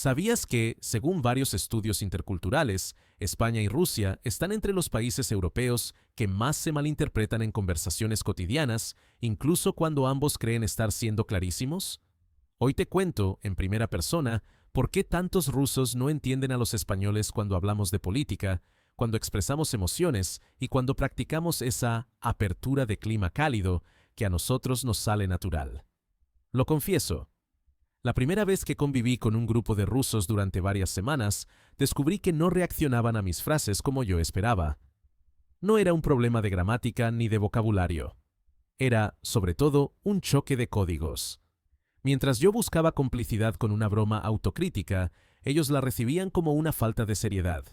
¿Sabías que, según varios estudios interculturales, España y Rusia están entre los países europeos que más se malinterpretan en conversaciones cotidianas, incluso cuando ambos creen estar siendo clarísimos? Hoy te cuento, en primera persona, por qué tantos rusos no entienden a los españoles cuando hablamos de política, cuando expresamos emociones y cuando practicamos esa apertura de clima cálido que a nosotros nos sale natural. Lo confieso. La primera vez que conviví con un grupo de rusos durante varias semanas, descubrí que no reaccionaban a mis frases como yo esperaba. No era un problema de gramática ni de vocabulario. Era, sobre todo, un choque de códigos. Mientras yo buscaba complicidad con una broma autocrítica, ellos la recibían como una falta de seriedad.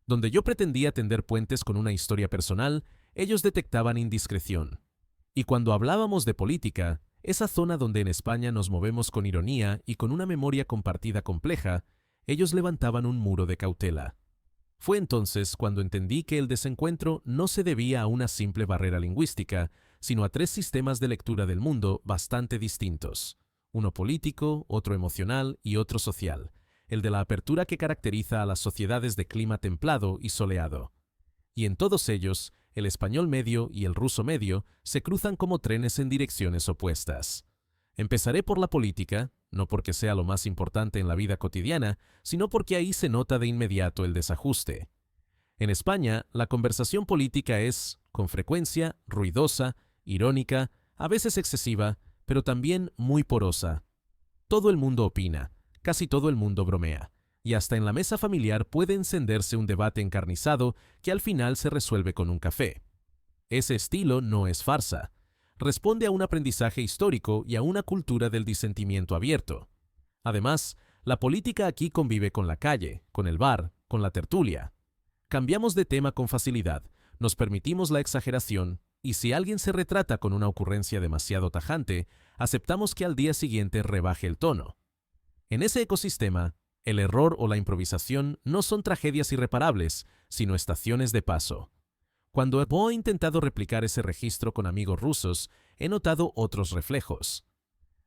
Donde yo pretendía tender puentes con una historia personal, ellos detectaban indiscreción. Y cuando hablábamos de política, esa zona donde en España nos movemos con ironía y con una memoria compartida compleja, ellos levantaban un muro de cautela. Fue entonces cuando entendí que el desencuentro no se debía a una simple barrera lingüística, sino a tres sistemas de lectura del mundo bastante distintos. Uno político, otro emocional y otro social, el de la apertura que caracteriza a las sociedades de clima templado y soleado. Y en todos ellos, el español medio y el ruso medio se cruzan como trenes en direcciones opuestas. Empezaré por la política, no porque sea lo más importante en la vida cotidiana, sino porque ahí se nota de inmediato el desajuste. En España, la conversación política es, con frecuencia, ruidosa, irónica, a veces excesiva, pero también muy porosa. Todo el mundo opina, casi todo el mundo bromea. Y hasta en la mesa familiar puede encenderse un debate encarnizado que al final se resuelve con un café. Ese estilo no es farsa. Responde a un aprendizaje histórico y a una cultura del disentimiento abierto. Además, la política aquí convive con la calle, con el bar, con la tertulia. Cambiamos de tema con facilidad, nos permitimos la exageración, y si alguien se retrata con una ocurrencia demasiado tajante, aceptamos que al día siguiente rebaje el tono. En ese ecosistema, el error o la improvisación no son tragedias irreparables, sino estaciones de paso. Cuando he intentado replicar ese registro con amigos rusos, he notado otros reflejos.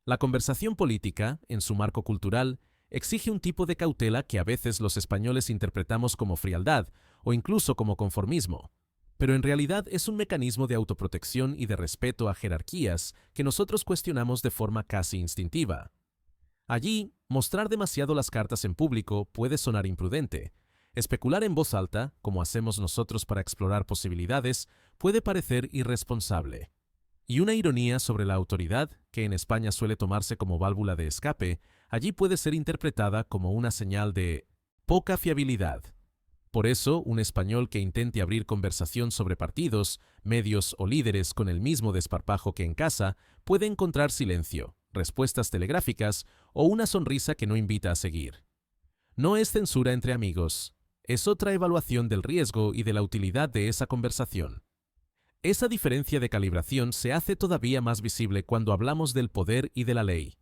La conversación política, en su marco cultural, exige un tipo de cautela que a veces los españoles interpretamos como frialdad o incluso como conformismo, pero en realidad es un mecanismo de autoprotección y de respeto a jerarquías que nosotros cuestionamos de forma casi instintiva. Allí, mostrar demasiado las cartas en público puede sonar imprudente. Especular en voz alta, como hacemos nosotros para explorar posibilidades, puede parecer irresponsable. Y una ironía sobre la autoridad, que en España suele tomarse como válvula de escape, allí puede ser interpretada como una señal de poca fiabilidad. Por eso, un español que intente abrir conversación sobre partidos, medios o líderes con el mismo desparpajo que en casa, puede encontrar silencio, respuestas telegráficas o una sonrisa que no invita a seguir. No es censura entre amigos, es otra evaluación del riesgo y de la utilidad de esa conversación. Esa diferencia de calibración se hace todavía más visible cuando hablamos del poder y de la ley.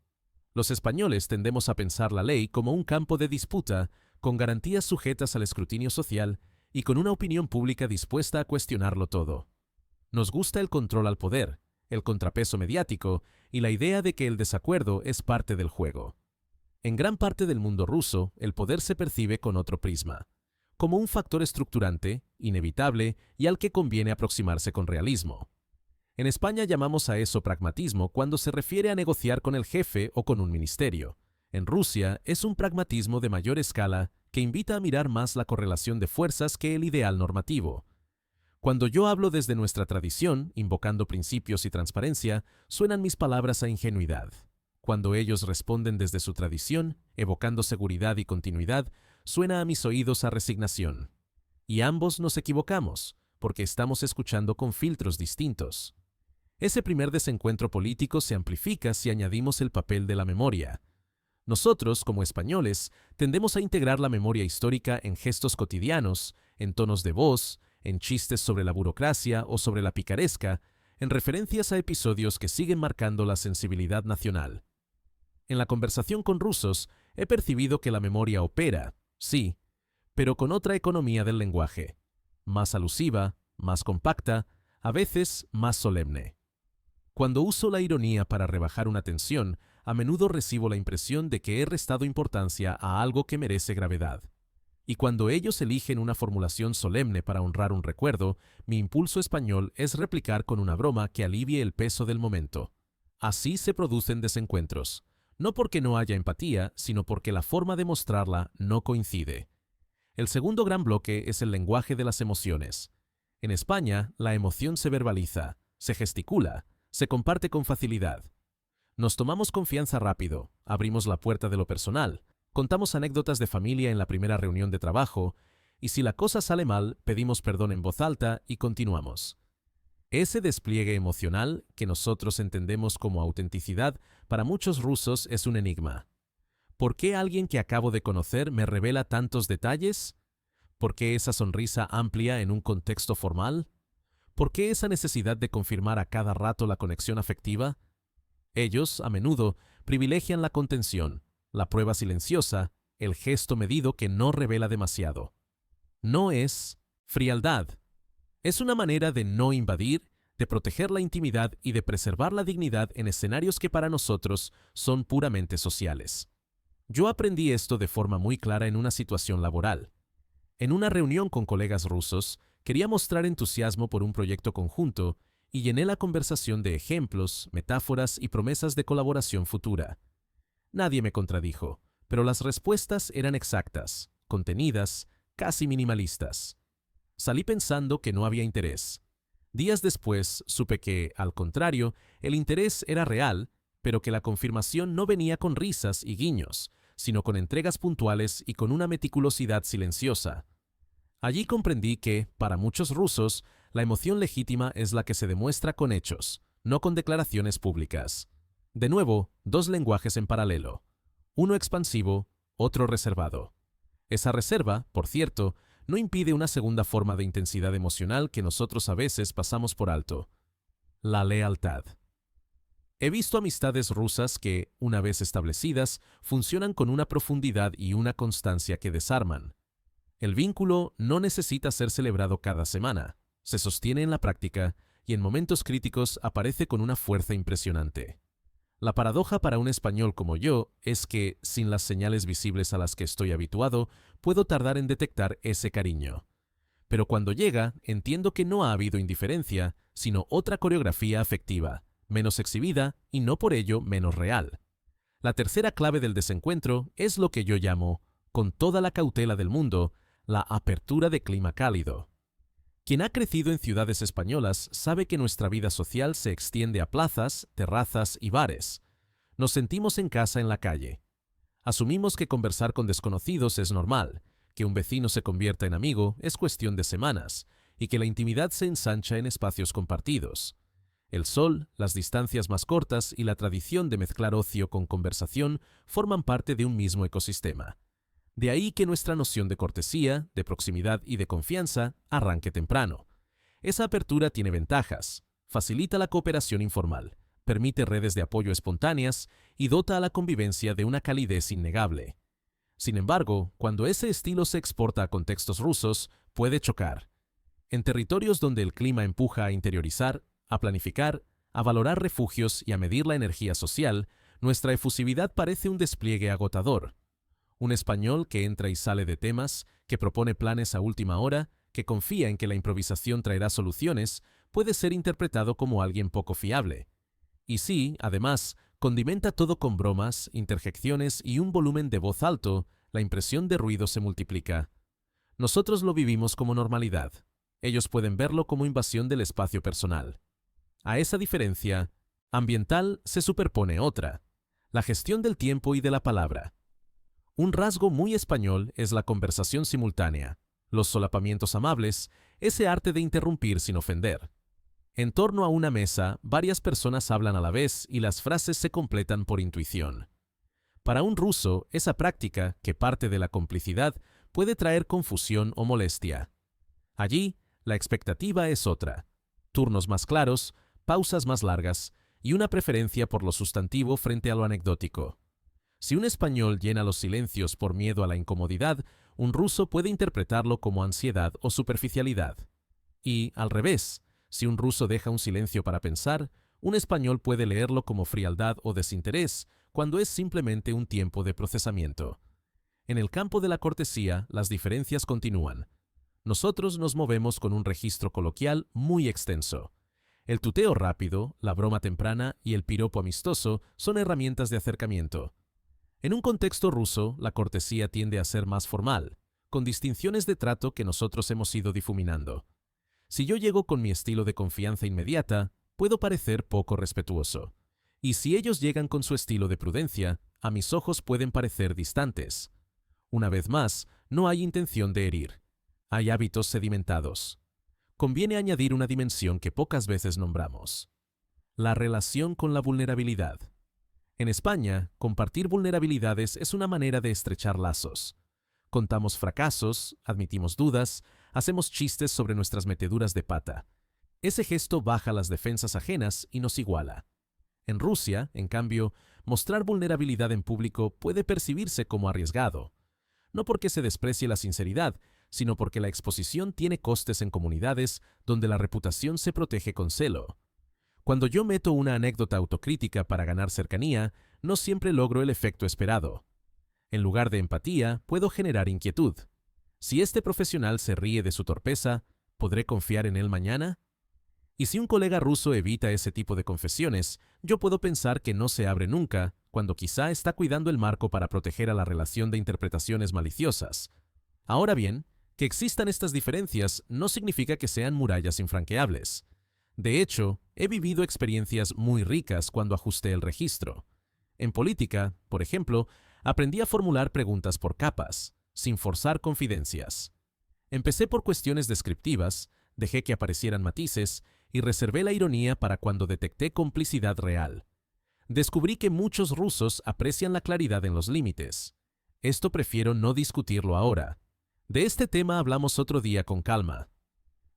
Los españoles tendemos a pensar la ley como un campo de disputa, con garantías sujetas al escrutinio social y con una opinión pública dispuesta a cuestionarlo todo. Nos gusta el control al poder, el contrapeso mediático y la idea de que el desacuerdo es parte del juego. En gran parte del mundo ruso, el poder se percibe con otro prisma, como un factor estructurante, inevitable y al que conviene aproximarse con realismo. En España llamamos a eso pragmatismo cuando se refiere a negociar con el jefe o con un ministerio. En Rusia es un pragmatismo de mayor escala que invita a mirar más la correlación de fuerzas que el ideal normativo. Cuando yo hablo desde nuestra tradición, invocando principios y transparencia, suenan mis palabras a ingenuidad. Cuando ellos responden desde su tradición, evocando seguridad y continuidad, suena a mis oídos a resignación. Y ambos nos equivocamos, porque estamos escuchando con filtros distintos. Ese primer desencuentro político se amplifica si añadimos el papel de la memoria. Nosotros, como españoles, tendemos a integrar la memoria histórica en gestos cotidianos, en tonos de voz, en chistes sobre la burocracia o sobre la picaresca, en referencias a episodios que siguen marcando la sensibilidad nacional. En la conversación con rusos, he percibido que la memoria opera, sí, pero con otra economía del lenguaje, más alusiva, más compacta, a veces más solemne. Cuando uso la ironía para rebajar una tensión, a menudo recibo la impresión de que he restado importancia a algo que merece gravedad. Y cuando ellos eligen una formulación solemne para honrar un recuerdo, mi impulso español es replicar con una broma que alivie el peso del momento. Así se producen desencuentros, no porque no haya empatía, sino porque la forma de mostrarla no coincide. El segundo gran bloque es el lenguaje de las emociones. En España, la emoción se verbaliza, se gesticula, se comparte con facilidad. Nos tomamos confianza rápido, abrimos la puerta de lo personal, contamos anécdotas de familia en la primera reunión de trabajo, y si la cosa sale mal, pedimos perdón en voz alta y continuamos. Ese despliegue emocional, que nosotros entendemos como autenticidad, para muchos rusos es un enigma. ¿Por qué alguien que acabo de conocer me revela tantos detalles? ¿Por qué esa sonrisa amplia en un contexto formal? ¿Por qué esa necesidad de confirmar a cada rato la conexión afectiva? Ellos, a menudo, privilegian la contención, la prueba silenciosa, el gesto medido que no revela demasiado. No es frialdad. Es una manera de no invadir, de proteger la intimidad y de preservar la dignidad en escenarios que para nosotros son puramente sociales. Yo aprendí esto de forma muy clara en una situación laboral. En una reunión con colegas rusos, quería mostrar entusiasmo por un proyecto conjunto y llené la conversación de ejemplos, metáforas y promesas de colaboración futura. Nadie me contradijo, pero las respuestas eran exactas, contenidas, casi minimalistas. Salí pensando que no había interés. Días después supe que, al contrario, el interés era real, pero que la confirmación no venía con risas y guiños, sino con entregas puntuales y con una meticulosidad silenciosa. Allí comprendí que, para muchos rusos, la emoción legítima es la que se demuestra con hechos, no con declaraciones públicas. De nuevo, dos lenguajes en paralelo, uno expansivo, otro reservado. Esa reserva, por cierto, no impide una segunda forma de intensidad emocional que nosotros a veces pasamos por alto: la lealtad. He visto amistades rusas que, una vez establecidas, funcionan con una profundidad y una constancia que desarman. El vínculo no necesita ser celebrado cada semana, se sostiene en la práctica y en momentos críticos aparece con una fuerza impresionante. La paradoja para un español como yo es que, sin las señales visibles a las que estoy habituado, puedo tardar en detectar ese cariño. Pero cuando llega, entiendo que no ha habido indiferencia, sino otra coreografía afectiva, menos exhibida y no por ello menos real. La tercera clave del desencuentro es lo que yo llamo, con toda la cautela del mundo, la apertura de clima cálido. Quien ha crecido en ciudades españolas sabe que nuestra vida social se extiende a plazas, terrazas y bares. Nos sentimos en casa en la calle. Asumimos que conversar con desconocidos es normal, que un vecino se convierta en amigo es cuestión de semanas, y que la intimidad se ensancha en espacios compartidos. El sol, las distancias más cortas y la tradición de mezclar ocio con conversación forman parte de un mismo ecosistema. De ahí que nuestra noción de cortesía, de proximidad y de confianza arranque temprano. Esa apertura tiene ventajas, facilita la cooperación informal, permite redes de apoyo espontáneas y dota a la convivencia de una calidez innegable. Sin embargo, cuando ese estilo se exporta a contextos rusos, puede chocar. En territorios donde el clima empuja a interiorizar, a planificar, a valorar refugios y a medir la energía social, nuestra efusividad parece un despliegue agotador. Un español que entra y sale de temas, que propone planes a última hora, que confía en que la improvisación traerá soluciones, puede ser interpretado como alguien poco fiable. Y si, además, condimenta todo con bromas, interjecciones y un volumen de voz alto, la impresión de ruido se multiplica. Nosotros lo vivimos como normalidad. Ellos pueden verlo como invasión del espacio personal. A esa diferencia ambiental se superpone otra: la gestión del tiempo y de la palabra. Un rasgo muy español es la conversación simultánea, los solapamientos amables, ese arte de interrumpir sin ofender. En torno a una mesa, varias personas hablan a la vez y las frases se completan por intuición. Para un ruso, esa práctica, que parte de la complicidad, puede traer confusión o molestia. Allí, la expectativa es otra: turnos más claros, pausas más largas y una preferencia por lo sustantivo frente a lo anecdótico. Si un español llena los silencios por miedo a la incomodidad, un ruso puede interpretarlo como ansiedad o superficialidad. Y, al revés, si un ruso deja un silencio para pensar, un español puede leerlo como frialdad o desinterés, cuando es simplemente un tiempo de procesamiento. En el campo de la cortesía, las diferencias continúan. Nosotros nos movemos con un registro coloquial muy extenso. El tuteo rápido, la broma temprana y el piropo amistoso son herramientas de acercamiento. En un contexto ruso, la cortesía tiende a ser más formal, con distinciones de trato que nosotros hemos ido difuminando. Si yo llego con mi estilo de confianza inmediata, puedo parecer poco respetuoso. Y si ellos llegan con su estilo de prudencia, a mis ojos pueden parecer distantes. Una vez más, no hay intención de herir. Hay hábitos sedimentados. Conviene añadir una dimensión que pocas veces nombramos: la relación con la vulnerabilidad. En España, compartir vulnerabilidades es una manera de estrechar lazos. Contamos fracasos, admitimos dudas, hacemos chistes sobre nuestras meteduras de pata. Ese gesto baja las defensas ajenas y nos iguala. En Rusia, en cambio, mostrar vulnerabilidad en público puede percibirse como arriesgado. No porque se desprecie la sinceridad, sino porque la exposición tiene costes en comunidades donde la reputación se protege con celo. Cuando yo meto una anécdota autocrítica para ganar cercanía, no siempre logro el efecto esperado. En lugar de empatía, puedo generar inquietud. Si este profesional se ríe de su torpeza, ¿podré confiar en él mañana? Y si un colega ruso evita ese tipo de confesiones, yo puedo pensar que no se abre nunca, cuando quizá está cuidando el marco para proteger a la relación de interpretaciones maliciosas. Ahora bien, que existan estas diferencias no significa que sean murallas infranqueables. De hecho, he vivido experiencias muy ricas cuando ajusté el registro. En política, por ejemplo, aprendí a formular preguntas por capas, sin forzar confidencias. Empecé por cuestiones descriptivas, dejé que aparecieran matices y reservé la ironía para cuando detecté complicidad real. Descubrí que muchos rusos aprecian la claridad en los límites. Esto prefiero no discutirlo ahora. De este tema hablamos otro día con calma.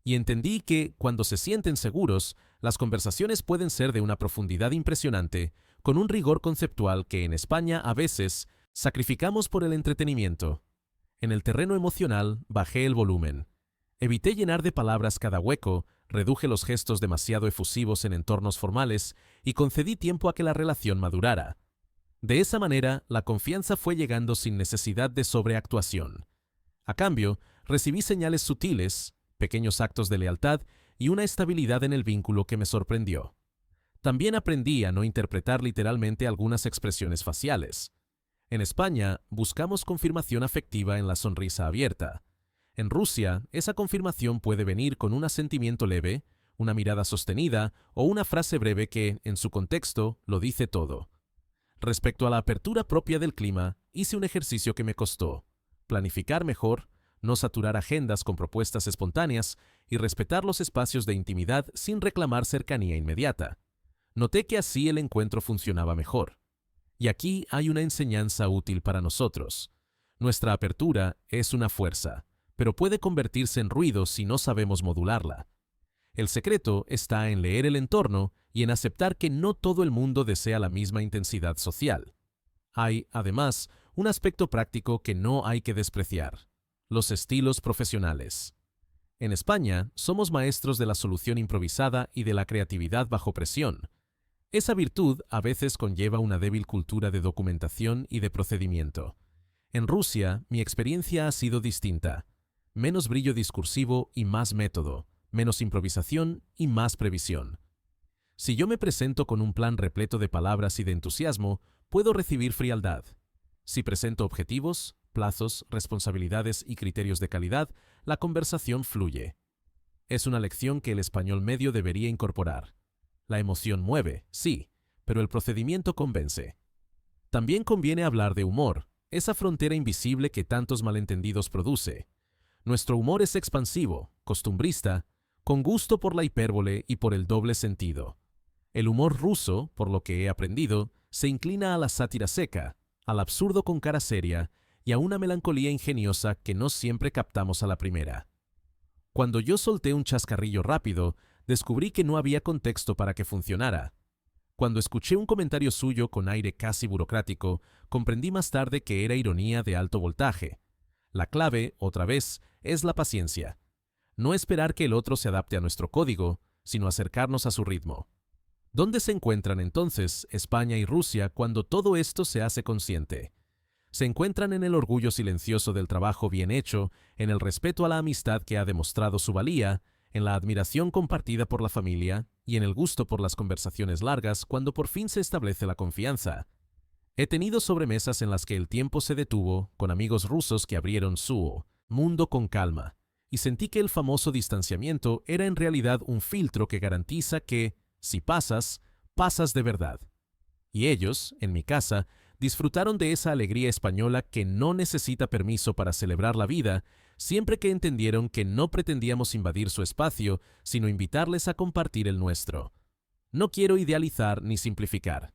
Y entendí que, cuando se sienten seguros, las conversaciones pueden ser de una profundidad impresionante, con un rigor conceptual que en España a veces sacrificamos por el entretenimiento. En el terreno emocional bajé el volumen. Evité llenar de palabras cada hueco, reduje los gestos demasiado efusivos en entornos formales y concedí tiempo a que la relación madurara. De esa manera, la confianza fue llegando sin necesidad de sobreactuación. A cambio, recibí señales sutiles, pequeños actos de lealtad y una estabilidad en el vínculo que me sorprendió. También aprendí a no interpretar literalmente algunas expresiones faciales. En España, buscamos confirmación afectiva en la sonrisa abierta. En Rusia, esa confirmación puede venir con un asentimiento leve, una mirada sostenida o una frase breve que, en su contexto, lo dice todo. Respecto a la apertura propia del clima, hice un ejercicio que me costó: planificar mejor, no saturar agendas con propuestas espontáneas y respetar los espacios de intimidad sin reclamar cercanía inmediata. Noté que así el encuentro funcionaba mejor. Y aquí hay una enseñanza útil para nosotros. Nuestra apertura es una fuerza, pero puede convertirse en ruido si no sabemos modularla. El secreto está en leer el entorno y en aceptar que no todo el mundo desea la misma intensidad social. Hay, además, un aspecto práctico que no hay que despreciar: los estilos profesionales. En España, somos maestros de la solución improvisada y de la creatividad bajo presión. Esa virtud a veces conlleva una débil cultura de documentación y de procedimiento. En Rusia, mi experiencia ha sido distinta: menos brillo discursivo y más método, menos improvisación y más previsión. Si yo me presento con un plan repleto de palabras y de entusiasmo, puedo recibir frialdad. Si presento objetivos, plazos, responsabilidades y criterios de calidad, la conversación fluye. Es una lección que el español medio debería incorporar. La emoción mueve, sí, pero el procedimiento convence. También conviene hablar de humor, esa frontera invisible que tantos malentendidos produce. Nuestro humor es expansivo, costumbrista, con gusto por la hipérbole y por el doble sentido. El humor ruso, por lo que he aprendido, se inclina a la sátira seca, al absurdo con cara seria y a una melancolía ingeniosa que no siempre captamos a la primera. Cuando yo solté un chascarrillo rápido, descubrí que no había contexto para que funcionara. Cuando escuché un comentario suyo con aire casi burocrático, comprendí más tarde que era ironía de alto voltaje. La clave, otra vez, es la paciencia. No esperar que el otro se adapte a nuestro código, sino acercarnos a su ritmo. ¿Dónde se encuentran entonces España y Rusia cuando todo esto se hace consciente? Se encuentran en el orgullo silencioso del trabajo bien hecho, en el respeto a la amistad que ha demostrado su valía, en la admiración compartida por la familia y en el gusto por las conversaciones largas cuando por fin se establece la confianza. He tenido sobremesas en las que el tiempo se detuvo con amigos rusos que abrieron su mundo con calma, y sentí que el famoso distanciamiento era en realidad un filtro que garantiza que, si pasas, pasas de verdad. Y ellos, en mi casa, disfrutaron de esa alegría española que no necesita permiso para celebrar la vida, siempre que entendieron que no pretendíamos invadir su espacio, sino invitarles a compartir el nuestro. No quiero idealizar ni simplificar.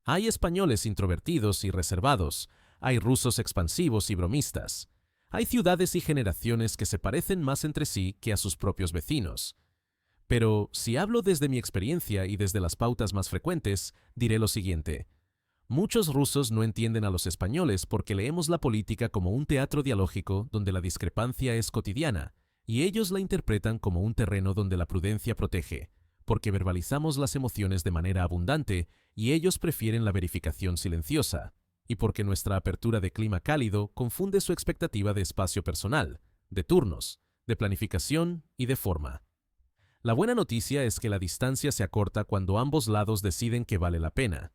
Hay españoles introvertidos y reservados, hay rusos expansivos y bromistas. Hay ciudades y generaciones que se parecen más entre sí que a sus propios vecinos. Pero si hablo desde mi experiencia y desde las pautas más frecuentes, diré lo siguiente. Muchos rusos no entienden a los españoles porque leemos la política como un teatro dialógico donde la discrepancia es cotidiana, y ellos la interpretan como un terreno donde la prudencia protege, porque verbalizamos las emociones de manera abundante y ellos prefieren la verificación silenciosa, y porque nuestra apertura de clima cálido confunde su expectativa de espacio personal, de turnos, de planificación y de forma. La buena noticia es que la distancia se acorta cuando ambos lados deciden que vale la pena.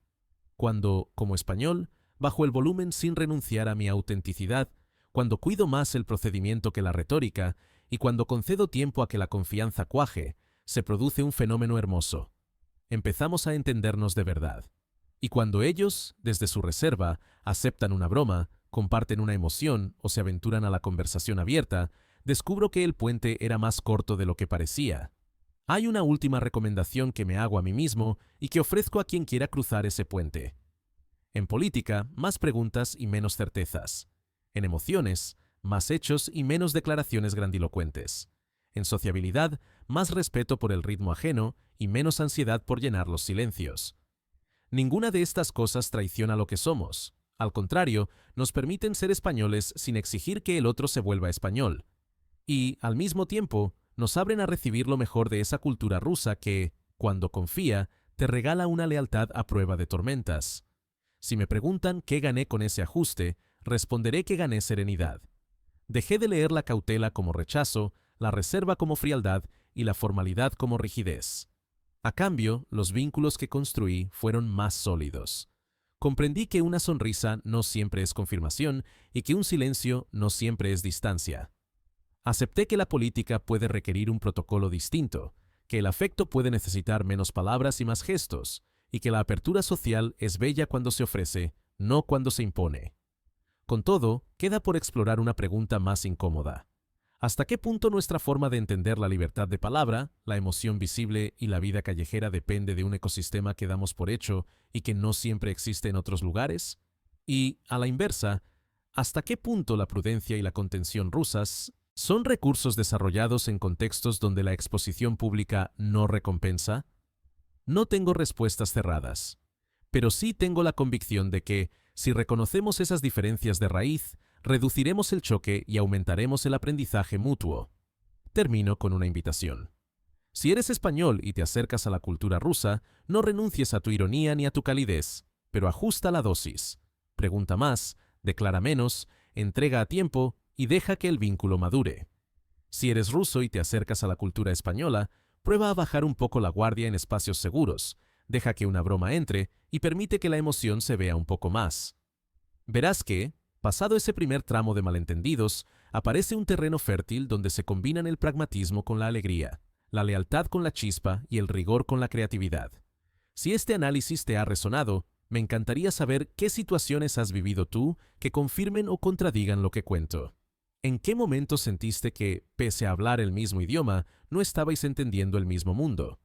Cuando, como español, bajo el volumen sin renunciar a mi autenticidad, cuando cuido más el procedimiento que la retórica y cuando concedo tiempo a que la confianza cuaje, se produce un fenómeno hermoso. Empezamos a entendernos de verdad. Y cuando ellos, desde su reserva, aceptan una broma, comparten una emoción o se aventuran a la conversación abierta, descubro que el puente era más corto de lo que parecía. Hay una última recomendación que me hago a mí mismo y que ofrezco a quien quiera cruzar ese puente. En política, más preguntas y menos certezas. En emociones, más hechos y menos declaraciones grandilocuentes. En sociabilidad, más respeto por el ritmo ajeno y menos ansiedad por llenar los silencios. Ninguna de estas cosas traiciona lo que somos. Al contrario, nos permiten ser españoles sin exigir que el otro se vuelva español. Y, al mismo tiempo, nos abren a recibir lo mejor de esa cultura rusa que, cuando confía, te regala una lealtad a prueba de tormentas. Si me preguntan qué gané con ese ajuste, responderé que gané serenidad. Dejé de leer la cautela como rechazo, la reserva como frialdad y la formalidad como rigidez. A cambio, los vínculos que construí fueron más sólidos. Comprendí que una sonrisa no siempre es confirmación y que un silencio no siempre es distancia. Acepté que la política puede requerir un protocolo distinto, que el afecto puede necesitar menos palabras y más gestos, y que la apertura social es bella cuando se ofrece, no cuando se impone. Con todo, queda por explorar una pregunta más incómoda. ¿Hasta qué punto nuestra forma de entender la libertad de palabra, la emoción visible y la vida callejera depende de un ecosistema que damos por hecho y que no siempre existe en otros lugares? Y, a la inversa, ¿hasta qué punto la prudencia y la contención rusas son recursos desarrollados en contextos donde la exposición pública no recompensa? No tengo respuestas cerradas, pero sí tengo la convicción de que, si reconocemos esas diferencias de raíz, reduciremos el choque y aumentaremos el aprendizaje mutuo. Termino con una invitación. Si eres español y te acercas a la cultura rusa, no renuncies a tu ironía ni a tu calidez, pero ajusta la dosis. Pregunta más, declara menos, entrega a tiempo y deja que el vínculo madure. Si eres ruso y te acercas a la cultura española, prueba a bajar un poco la guardia en espacios seguros, deja que una broma entre y permite que la emoción se vea un poco más. Verás que, pasado ese primer tramo de malentendidos, aparece un terreno fértil donde se combinan el pragmatismo con la alegría, la lealtad con la chispa y el rigor con la creatividad. Si este análisis te ha resonado, me encantaría saber qué situaciones has vivido tú que confirmen o contradigan lo que cuento. ¿En qué momento sentiste que, pese a hablar el mismo idioma, no estabais entendiendo el mismo mundo?